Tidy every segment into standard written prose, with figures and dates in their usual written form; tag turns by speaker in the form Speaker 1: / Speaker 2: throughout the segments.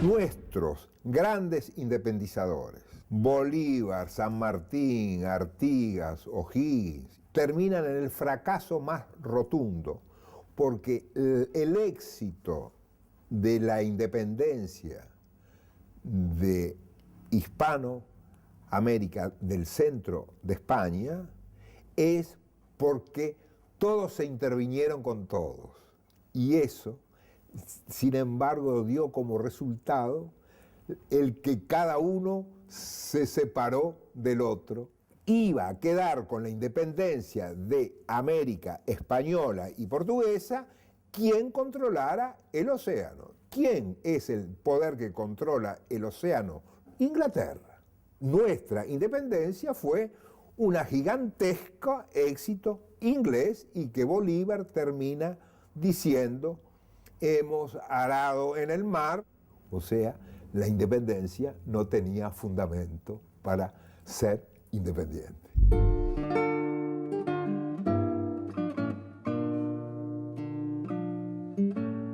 Speaker 1: Nuestros grandes independizadores, Bolívar, San Martín, Artigas, O'Higgins, terminan en el fracaso más rotundo, porque el éxito de la independencia de Hispanoamérica, del centro de España, es porque todos se intervinieron con todos. Y eso, sin embargo, dio como resultado el que cada uno se separó del otro. Iba a quedar con la independencia de América española y portuguesa quien controlara el océano. ¿Quién es el poder que controla el océano? Inglaterra. Nuestra independencia fue un gigantesco éxito inglés y que Bolívar termina diciendo: hemos arado en el mar. O sea, la independencia no tenía fundamento para ser independiente.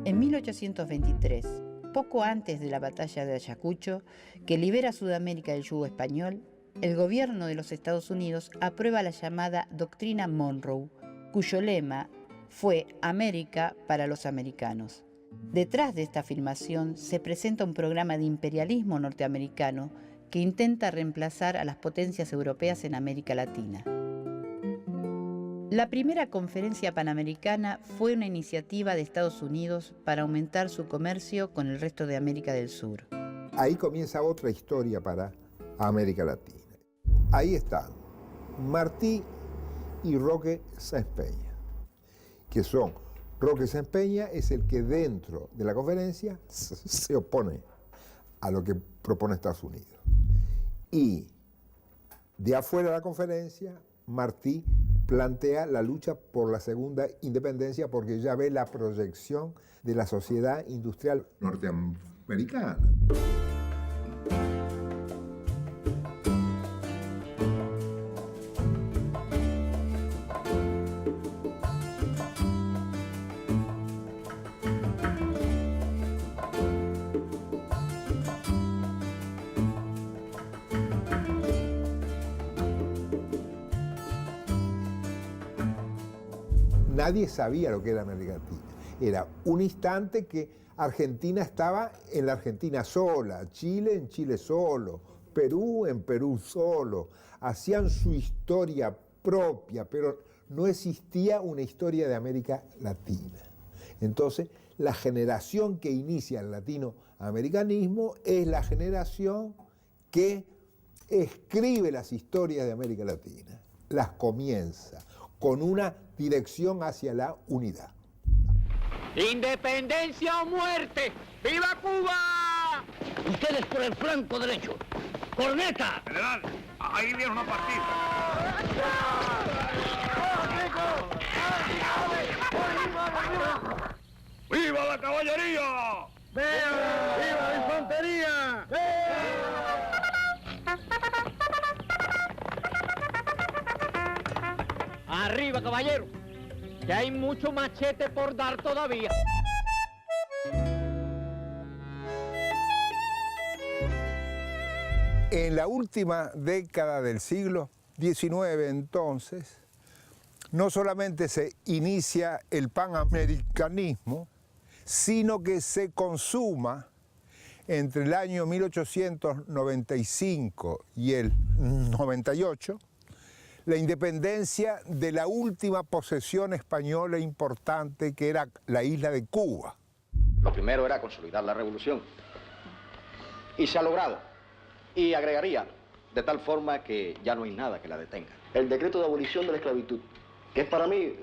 Speaker 2: En 1823, poco antes de la batalla de Ayacucho, que libera a Sudamérica del yugo español, el gobierno de los Estados Unidos aprueba la llamada Doctrina Monroe, cuyo lema fue América para los americanos. Detrás de esta afirmación se presenta un programa de imperialismo norteamericano que intenta reemplazar a las potencias europeas en América Latina. La primera conferencia panamericana fue una iniciativa de Estados Unidos para aumentar su comercio con el resto de América del Sur.
Speaker 1: Ahí comienza otra historia para América Latina. Ahí están Martí y Roque Sáenz Peña, que son, Roque Sáenz Peña es el que dentro de la conferencia se opone a lo que propone Estados Unidos. Y de afuera de la conferencia, Martí plantea la lucha por la segunda independencia porque ya ve la proyección de la sociedad industrial norteamericana. Nadie sabía lo que era América Latina. Era un instante que Argentina estaba en la Argentina sola, Chile en Chile solo, Perú en Perú solo. Hacían su historia propia, pero no existía una historia de América Latina. Entonces, la generación que inicia el latinoamericanismo es la generación que escribe las historias de América Latina, las comienza con una dirección hacia la unidad.
Speaker 3: ¡Independencia o muerte! ¡Viva Cuba!
Speaker 4: Ustedes por el flanco derecho. ¡Corneta!
Speaker 5: General, ahí viene una partida. ¡Viva la caballería!
Speaker 3: ¡Viva la infantería! ¡Arriba, caballero! Que hay mucho machete por dar todavía.
Speaker 1: En la última década del siglo XIX, entonces, no solamente se inicia el panamericanismo, sino que se consuma entre el año 1895 y el 98, la independencia de la última posesión española importante, que era la isla de Cuba.
Speaker 6: Lo primero era consolidar la revolución. Y se ha logrado. Y agregaría, de tal forma que ya no hay nada que la detenga.
Speaker 7: El decreto de abolición de la esclavitud, que es para mí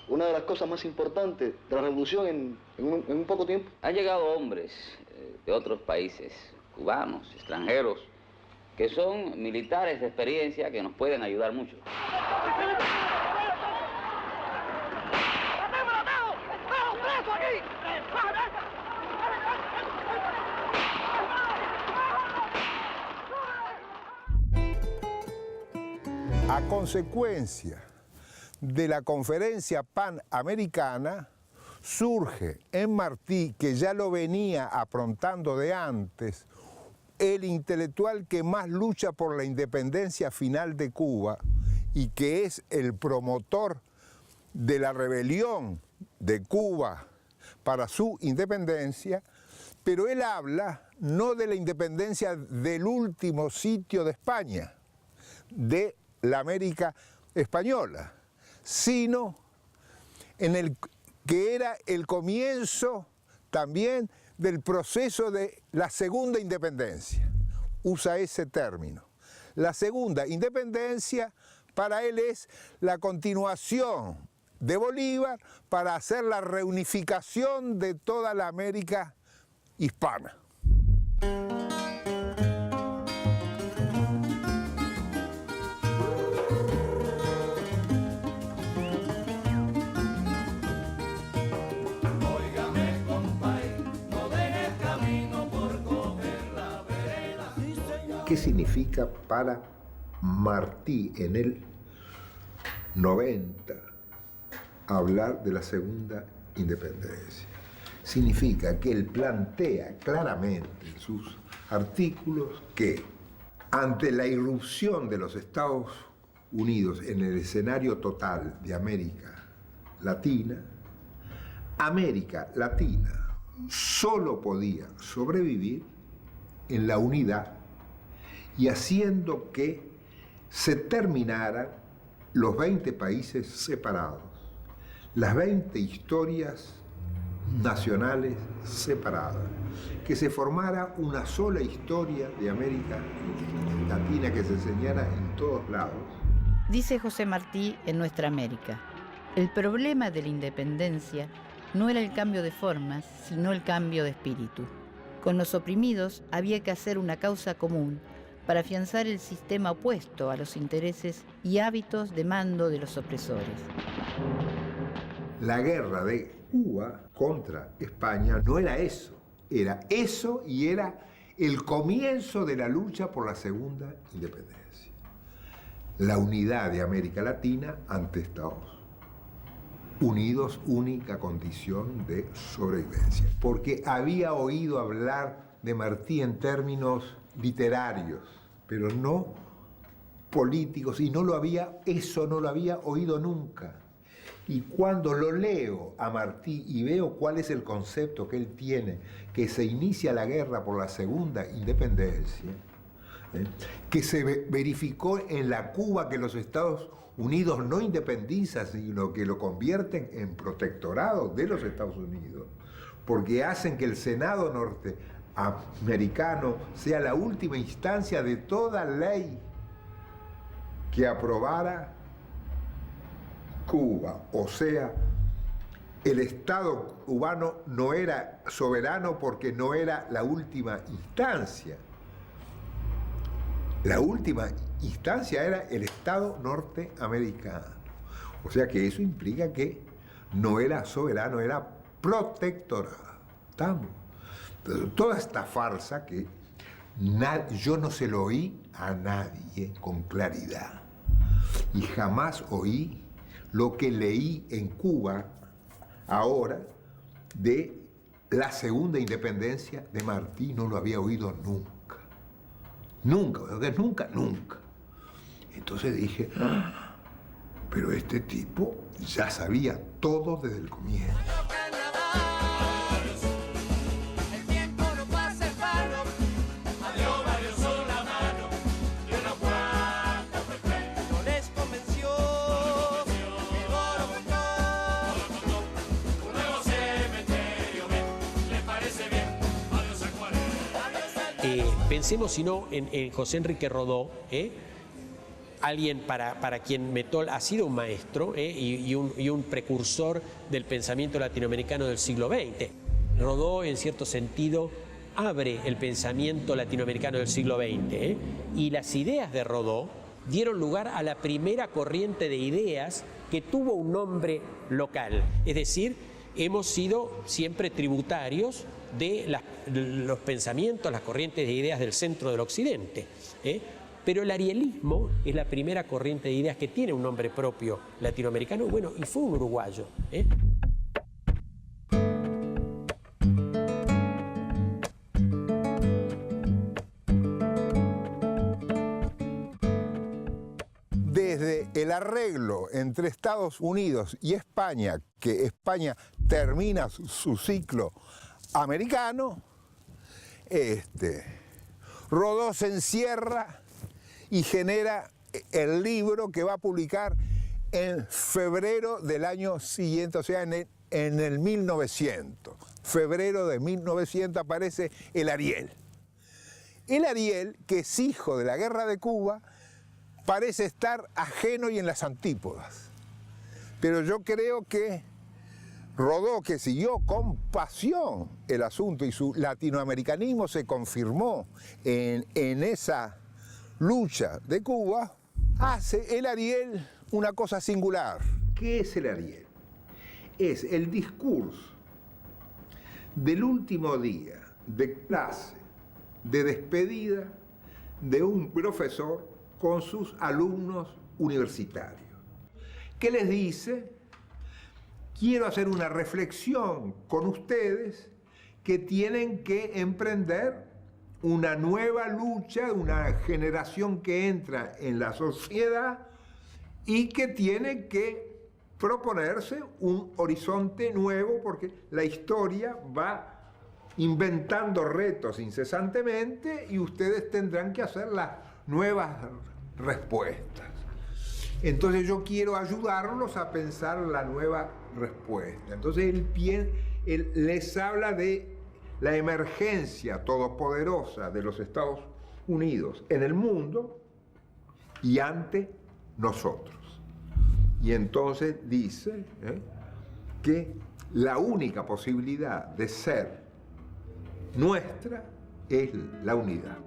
Speaker 7: una de las cosas más importantes de la revolución en un poco tiempo.
Speaker 8: Han llegado hombres de otros países, cubanos, extranjeros, que son militares de experiencia que nos pueden ayudar mucho.
Speaker 1: A consecuencia de la conferencia panamericana, surge en Martí, que ya lo venía aprontando de antes, el intelectual que más lucha por la independencia final de Cuba y que es el promotor de la rebelión de Cuba para su independencia, pero él habla no de la independencia del último sitio de España, de la América española, sino en el que era el comienzo también del proceso de la segunda independencia. Usa ese término. La segunda independencia para él es la continuación de Bolívar para hacer la reunificación de toda la América hispana. ¿Qué significa para Martí en el 90 hablar de la segunda independencia? Significa que él plantea claramente en sus artículos que ante la irrupción de los Estados Unidos en el escenario total de América Latina solo podía sobrevivir en la unidad y haciendo que se terminaran los 20 países separados, las 20 historias nacionales separadas, que se formara una sola historia de América Latina que se enseñara en todos lados.
Speaker 2: Dice José Martí en Nuestra América, el problema de la independencia no era el cambio de formas, sino el cambio de espíritu. Con los oprimidos había que hacer una causa común para afianzar el sistema opuesto a los intereses y hábitos de mando de los opresores.
Speaker 1: La guerra de Cuba contra España no era eso y era el comienzo de la lucha por la segunda independencia. La unidad de América Latina ante Estados Unidos, única condición de sobrevivencia. Porque había oído hablar de Martí en términos literarios, pero no políticos, y eso no lo había oído nunca. Y cuando lo leo a Martí y veo cuál es el concepto que él tiene, que se inicia la guerra por la segunda independencia, que se verificó en la Cuba que los Estados Unidos no independizan, sino que lo convierten en protectorado de los Estados Unidos, porque hacen que el Senado norteamericano sea la última instancia de toda ley que aprobara Cuba. O sea, el Estado cubano no era soberano porque no era la última instancia. La última instancia era el Estado norteamericano. O sea que eso implica que no era soberano, era protectorado. ¿Estamos? Entonces, toda esta farsa que yo no se lo oí a nadie con claridad. Y jamás oí lo que leí en Cuba ahora de la segunda independencia de Martí, no lo había oído nunca. Nunca. Entonces dije, pero este tipo ya sabía todo desde el comienzo.
Speaker 9: El tiempo no pasa en vano. Pensemos, si no, en José Enrique Rodó, alguien para quien Mettol ha sido un maestro y un precursor del pensamiento latinoamericano del siglo XX. Rodó, en cierto sentido, abre el pensamiento latinoamericano del siglo XX, y las ideas de Rodó dieron lugar a la primera corriente de ideas que tuvo un nombre local. Es decir, hemos sido siempre tributarios de los pensamientos, las corrientes de ideas del centro del occidente. Pero el arielismo es la primera corriente de ideas que tiene un nombre propio latinoamericano, bueno, y fue un uruguayo.
Speaker 1: Desde el arreglo entre Estados Unidos y España, que España termina su ciclo americano, Rodó se encierra y genera el libro que va a publicar en febrero del año siguiente, o sea, en el 1900. Febrero de 1900 aparece el Ariel. El Ariel, que es hijo de la Guerra de Cuba, parece estar ajeno y en las antípodas. Pero yo creo que Rodó, que siguió con pasión el asunto y su latinoamericanismo se confirmó en esa lucha de Cuba, hace el Ariel una cosa singular. ¿Qué es el Ariel? Es el discurso del último día de clase, de despedida de un profesor con sus alumnos universitarios. ¿Qué les dice? Quiero hacer una reflexión con ustedes que tienen que emprender una nueva lucha, una generación que entra en la sociedad y que tiene que proponerse un horizonte nuevo porque la historia va inventando retos incesantemente y ustedes tendrán que hacer las nuevas respuestas. Entonces yo quiero ayudarlos a pensar la nueva respuesta. Entonces él les habla de la emergencia todopoderosa de los Estados Unidos en el mundo y ante nosotros. Y entonces dice que la única posibilidad de ser nuestra es la unidad.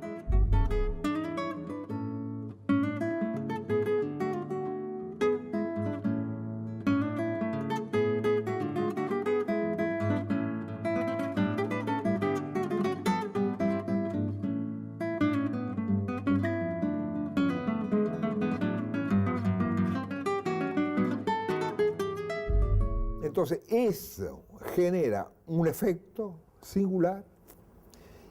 Speaker 1: Entonces eso genera un efecto singular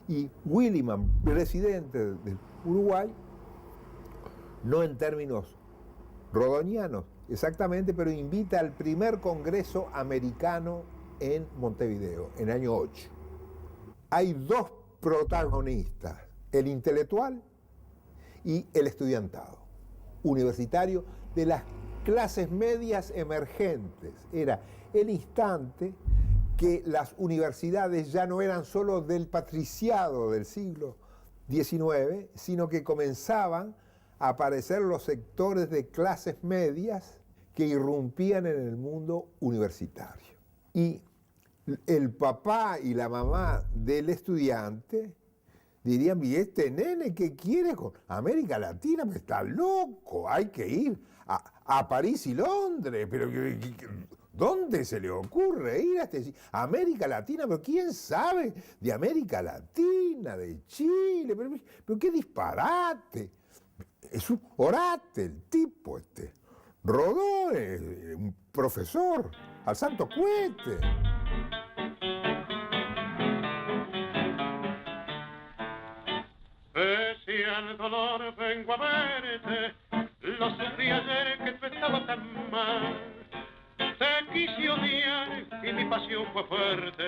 Speaker 1: y Williman, presidente del Uruguay, no en términos rodonianos exactamente, pero invita al primer Congreso Americano en Montevideo, en el año 8. Hay dos protagonistas, el intelectual y el estudiantado universitario de las clases medias emergentes. Era el instante que las universidades ya no eran solo del patriciado del siglo XIX, sino que comenzaban a aparecer los sectores de clases medias que irrumpían en el mundo universitario. Y el papá y la mamá del estudiante dirían, ¿y este nene qué quiere con América Latina? Pues está loco, hay que ir a París y Londres, pero ¿dónde se le ocurre ir a América Latina? Pero ¿quién sabe de América Latina, de Chile? Pero qué disparate. Es un orate el tipo Rodó, un profesor, al santo cohete.
Speaker 5: Pese al dolor vengo a verte, lo sufrí ayer que tú estabas tan mal. Te quise odiar y mi pasión fue fuerte,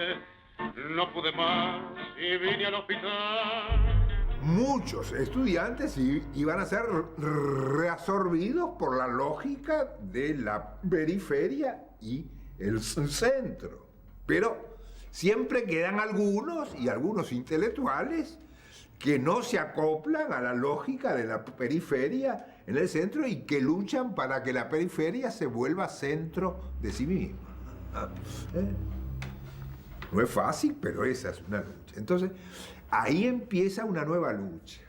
Speaker 5: no pude más y vine al hospital.
Speaker 1: Muchos estudiantes iban a ser reabsorbidos por la lógica de la periferia y el centro. Pero siempre quedan algunos, y algunos intelectuales, que no se acoplan a la lógica de la periferia en el centro y que luchan para que la periferia se vuelva centro de sí misma. No es fácil, pero esa es una lucha. Entonces, ahí empieza una nueva lucha.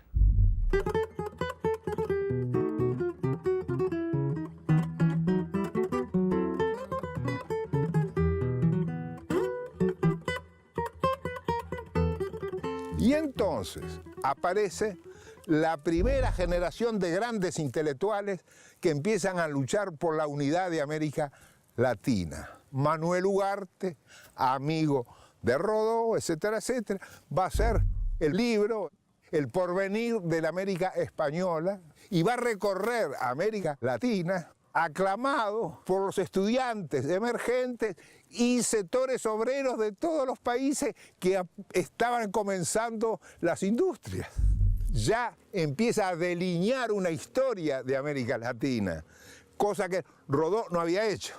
Speaker 1: Y entonces aparece la primera generación de grandes intelectuales que empiezan a luchar por la unidad de América Latina. Manuel Ugarte, amigo de Rodó, etcétera, etcétera, va a ser el libro El porvenir de la América Española y va a recorrer América Latina aclamado por los estudiantes emergentes y sectores obreros de todos los países que estaban comenzando las industrias. Ya empieza a delinear una historia de América Latina, cosa que Rodó no había hecho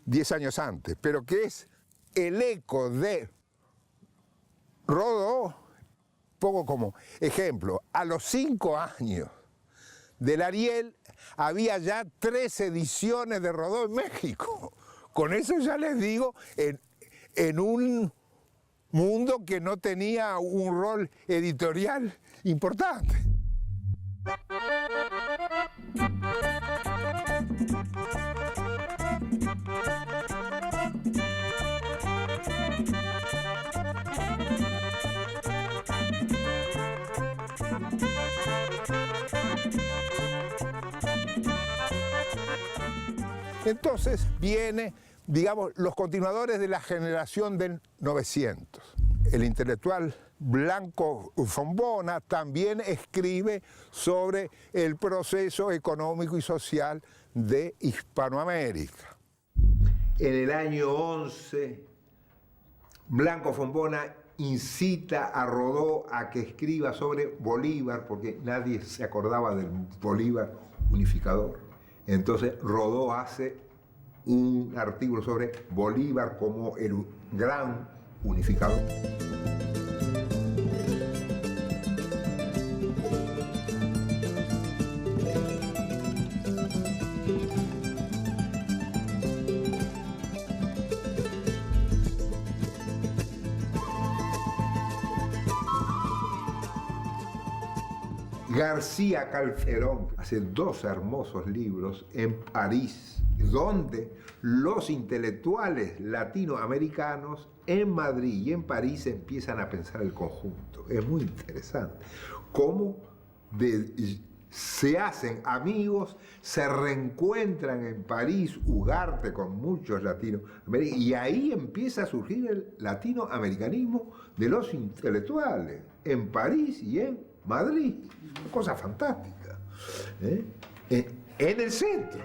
Speaker 1: 10 años antes, pero que es el eco de Rodó, poco como ejemplo. A los 5 años del Ariel había ya 3 ediciones de Rodó en México. Con eso ya les digo, en un mundo que no tenía un rol editorial importante. Entonces viene, digamos, los continuadores de la generación del 900. El intelectual Blanco Fombona también escribe sobre el proceso económico y social de Hispanoamérica. En el año 11, Blanco Fombona incita a Rodó a que escriba sobre Bolívar, porque nadie se acordaba del Bolívar unificador. Entonces Rodó hace un artículo sobre Bolívar como el gran unificador. García Calderón hace 2 hermosos libros en París, donde los intelectuales latinoamericanos en Madrid y en París empiezan a pensar el conjunto. Es muy interesante cómo se hacen amigos, se reencuentran en París, Ugarte con muchos latinoamericanos, y ahí empieza a surgir el latinoamericanismo de los intelectuales, en París y en Madrid. Una cosa fantástica. En el centro.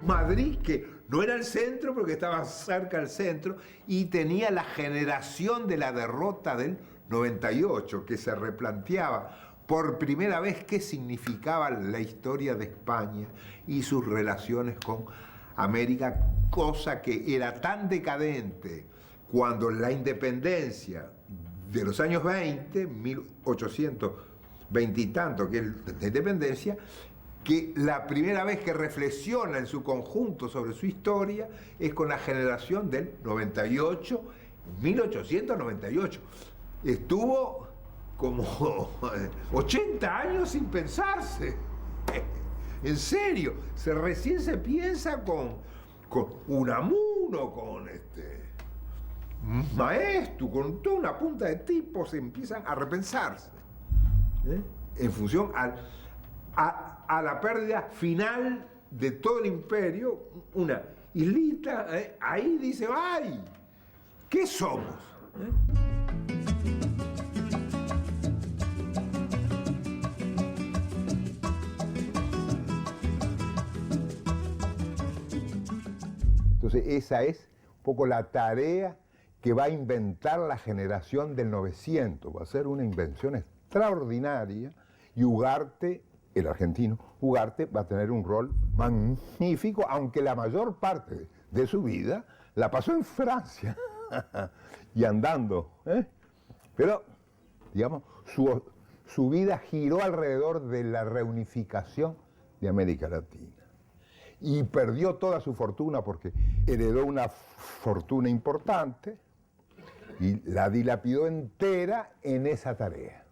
Speaker 1: Madrid, que no era el centro, pero que estaba cerca del centro, y tenía la generación de la derrota del 98, que se replanteaba por primera vez qué significaba la historia de España y sus relaciones con América, cosa que era tan decadente cuando la independencia de los años 20, 1820 y tanto, que es la independencia, que la primera vez que reflexiona en su conjunto sobre su historia es con la generación del 98, 1898. Estuvo como 80 años sin pensarse. En serio, recién se piensa con Unamuno, con Maeztu, con toda una punta de tipos, se empiezan a repensarse. En función a la pérdida final de todo el imperio, una islita, ahí dice, ¡ay! ¿Qué somos? Entonces esa es un poco la tarea que va a inventar la generación del 900. Va a ser una invención extraordinaria Y Ugarte, el argentino Ugarte, va a tener un rol magnífico, aunque la mayor parte de su vida la pasó en Francia y andando. Pero, digamos, su vida giró alrededor de la reunificación de América Latina. Y perdió toda su fortuna porque heredó una fortuna importante y la dilapidó entera en esa tarea.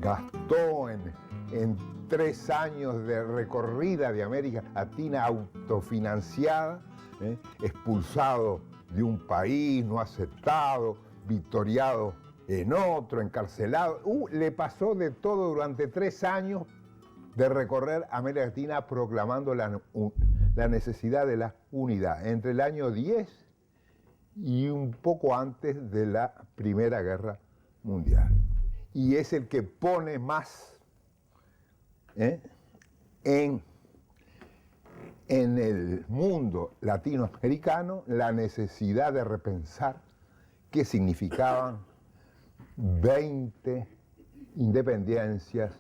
Speaker 1: Gastó en 3 años de recorrida de América Latina autofinanciada, expulsado de un país, no aceptado, victoriado en otro, encarcelado. Le pasó de todo durante 3 años de recorrer América Latina proclamando la necesidad de la unidad, entre el año 10 y un poco antes de la Primera Guerra Mundial. Y es el que pone más en el mundo latinoamericano la necesidad de repensar qué significaban 20 independencias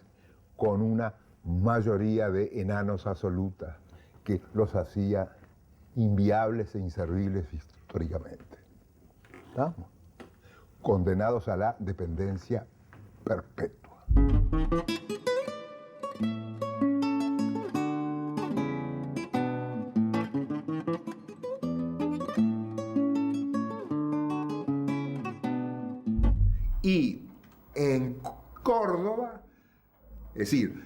Speaker 1: con una mayoría de enanos absolutas que los hacía inviables e inservibles históricamente. ¿Estamos? Condenados a la dependencia perpetua. Y en Córdoba, es decir,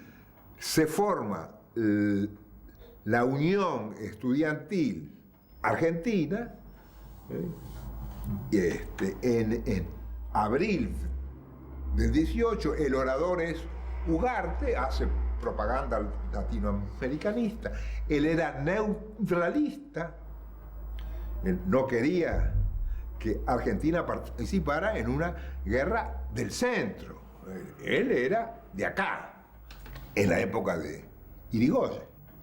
Speaker 1: se forma la Unión Estudiantil Argentina en abril del 18. El orador es Ugarte, hace propaganda latinoamericanista. Él era neutralista, él no quería que Argentina participara en una guerra del centro. Él era de acá, en la época de Irigoyen.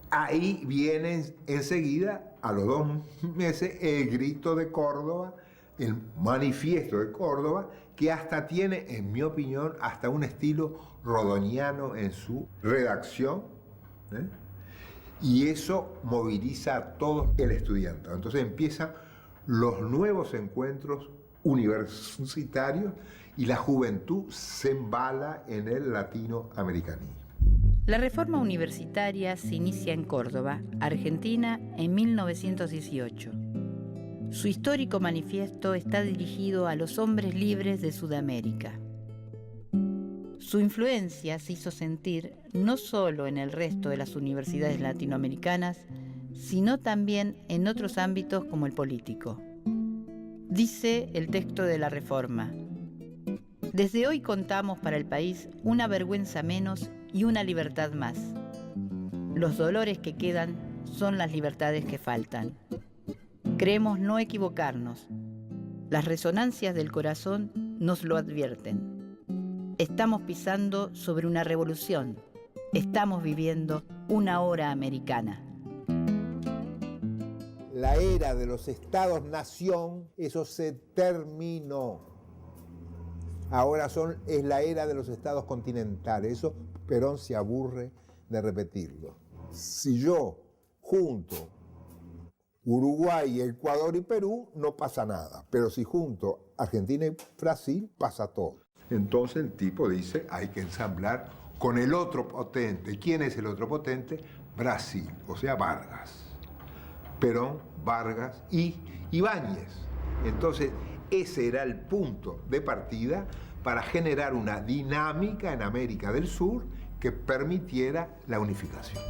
Speaker 1: Ahí viene enseguida, a los 2 meses, el Grito de Córdoba, el Manifiesto de Córdoba, que hasta tiene, en mi opinión, hasta un estilo rodoniano en su redacción, y eso moviliza a todo el estudiante. Entonces empiezan los nuevos encuentros universitarios y la juventud se embala en el latinoamericanismo.
Speaker 2: La reforma universitaria se inicia en Córdoba, Argentina, en 1918. Su histórico manifiesto está dirigido a los hombres libres de Sudamérica. Su influencia se hizo sentir no solo en el resto de las universidades latinoamericanas, sino también en otros ámbitos como el político. Dice el texto de la Reforma: desde hoy contamos para el país una vergüenza menos y una libertad más. Los dolores que quedan son las libertades que faltan. Creemos no equivocarnos. Las resonancias del corazón nos lo advierten. Estamos pisando sobre una revolución. Estamos viviendo una hora americana.
Speaker 1: La era de los estados-nación, eso se terminó. Ahora es la era de los estados continentales. Eso Perón se aburre de repetirlo. Si yo junto Uruguay, Ecuador y Perú, no pasa nada. Pero si junto Argentina y Brasil, pasa todo. Entonces el tipo dice, hay que ensamblar con el otro potente. ¿Quién es el otro potente? Brasil, o sea, Vargas. Perón, Vargas y Ibáñez. Entonces, ese era el punto de partida para generar una dinámica en América del Sur que permitiera la unificación.